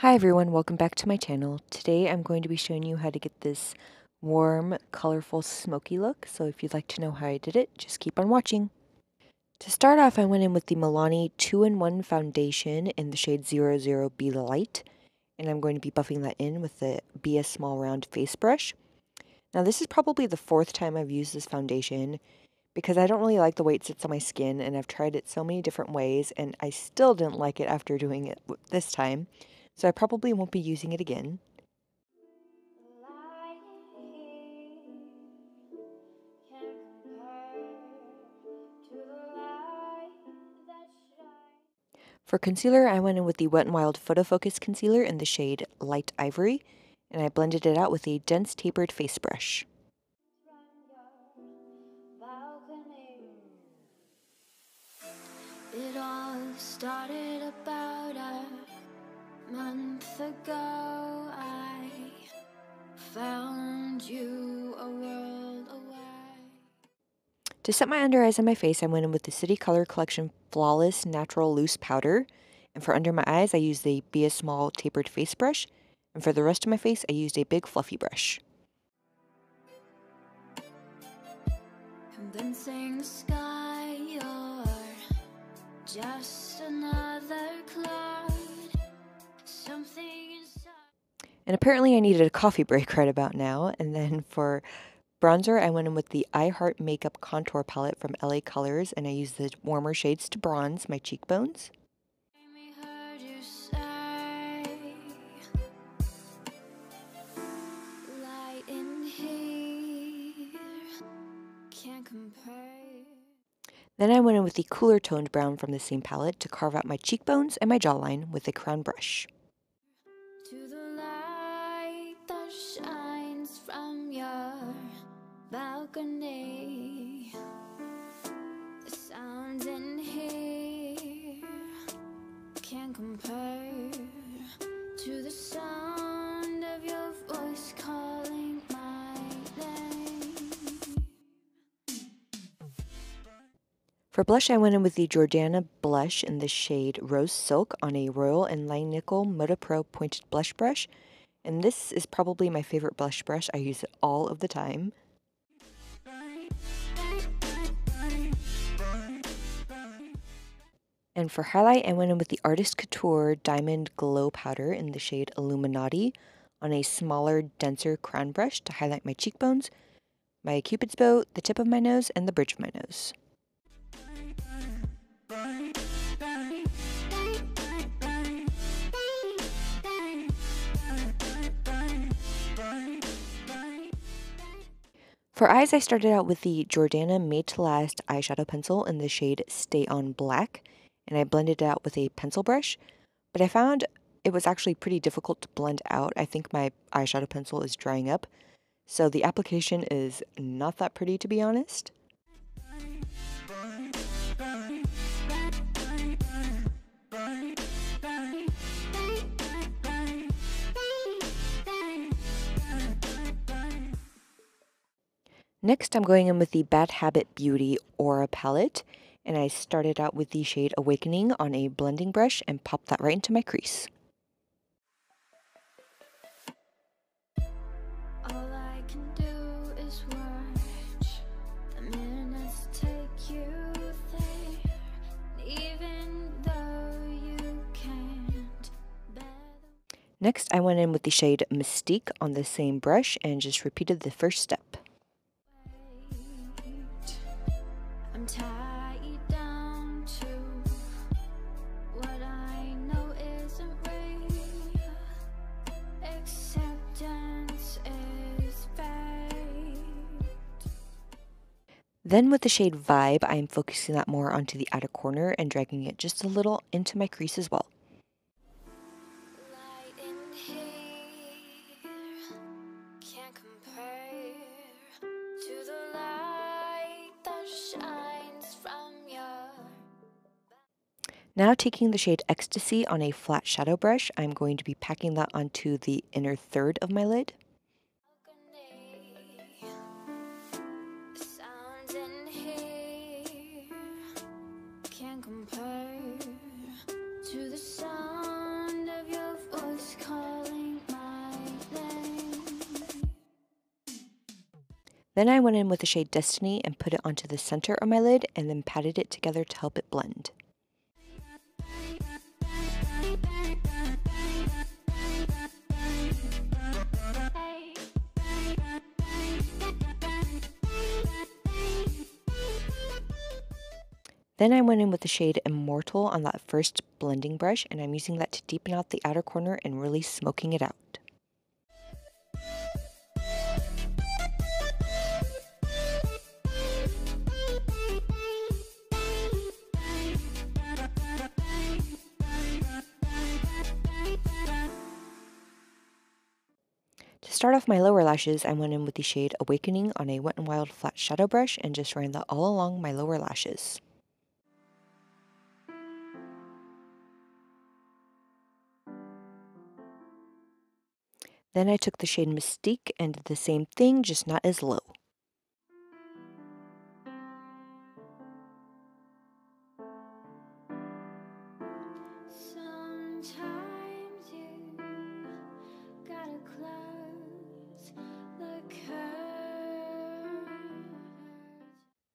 Hi everyone, welcome back to my channel. Today I'm going to be showing you how to get this warm, colorful, smoky look. So if you'd like to know how I did it, just keep on watching. To start off, I went in with the Milani 2-in-1 foundation in the shade 00 Be Light. And I'm going to be buffing that in with the Be a Small Round face brush. Now this is probably the 4th time I've used this foundation because I don't really like the way it sits on my skin, and I've tried it so many different ways and I still didn't like it after doing it this time. So I probably won't be using it again. For concealer, I went in with the Wet n Wild Photo Focus Concealer in the shade Light Ivory, and I blended it out with a dense tapered face brush. It all started about a month ago. I found you a world away. To set my under eyes and my face, I went in with the City Color Collection Flawless Natural Loose Powder. And for under my eyes, I used the Be a Small Tapered Face Brush. And for the rest of my face, I used a big fluffy brush. Condensing sky, you're just another cloud. Something inside. And apparently I needed a coffee break right about now. And then for bronzer, I went in with the I Heart Makeup Contour Palette from LA Colors, and I used the warmer shades to bronze my cheekbones. Then I went in with the cooler toned brown from the same palette to carve out my cheekbones and my jawline with a crown brush. To the light that shines from your balcony, the sounds in here can't compare to the sound of your voice calling my name. For blush, I went in with the Jordana blush in the shade Rose Silk on a Royal and Line Nickel Moda Pro pointed blush brush. And this is probably my favorite blush brush. I use it all of the time. And for highlight, I went in with the Artist Couture Diamond Glow Powder in the shade Illuminati on a smaller, denser crown brush to highlight my cheekbones, my cupid's bow, the tip of my nose, and the bridge of my nose. For eyes, I started out with the Jordana Made to Last eyeshadow pencil in the shade Stay On Black, and I blended it out with a pencil brush, but I found it was actually pretty difficult to blend out. I think my eyeshadow pencil is drying up, so the application is not that pretty, to be honest. Next, I'm going in with the Bad Habit Beauty Aura palette, and I started out with the shade Awakening on a blending brush and popped that right into my crease. All I can do is watch the minutes take you there, even though you can't bear the Next, I went in with the shade Mystique on the same brush and just repeated the first step. weight. I'm tied down to what I know isn't real. Acceptance is fate. Then with the shade Vibe, I'm focusing that more onto the outer corner and dragging it just a little into my crease as well. Light in here Now taking the shade Ecstasy on a flat shadow brush, I'm going to be packing that onto the inner third of my lid. Sounds in here can't compare to the sound of your voice calling my name. Then I went in with the shade Destiny and put it onto the center of my lid and then patted it together to help it blend. Then I went in with the shade Immortal on that first blending brush, and I'm using that to deepen out the outer corner and really smoking it out. To start off my lower lashes, I went in with the shade Awakening on a Wet n Wild flat shadow brush and just ran that all along my lower lashes. Then I took the shade Mystique and did the same thing, just not as low. Sometimes you gotta close the curtains.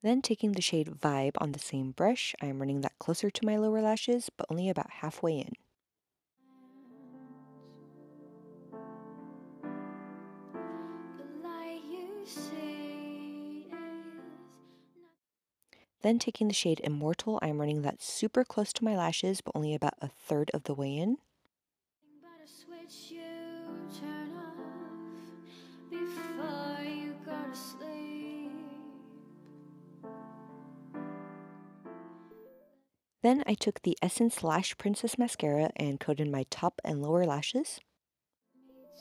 Then taking the shade Vibe on the same brush, I am running that closer to my lower lashes, but only about halfway in. Then taking the shade Immortal, I am running that super close to my lashes, but only about a third of the way in. But a switch you turn off before you go to sleep. Then I took the Essence Lash Princess Mascara and coated my top and lower lashes.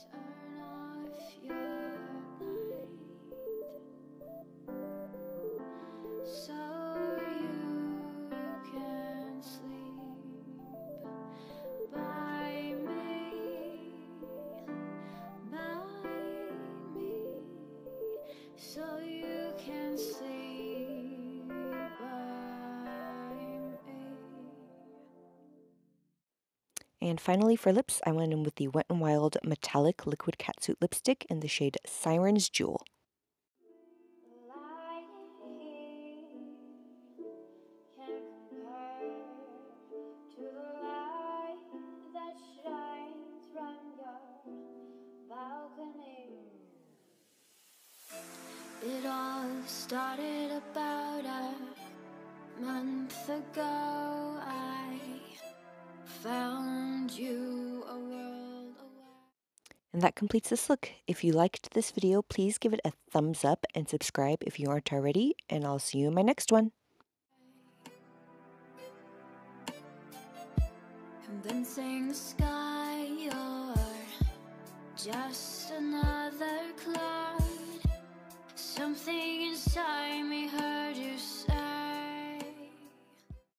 Turn off your light so you can sleep by me, so you can sleep by me. And finally for lips, I went in with the Wet n Wild Metallic Liquid Catsuit Lipstick in the shade Sirens Jewel. It all started about a month ago. I found you a world away. And that completes this look. If you liked this video, please give it a thumbs up and subscribe if you aren't already, and I'll see you in my next one. Convincing the sky you're just another cloud. Something inside me hurts.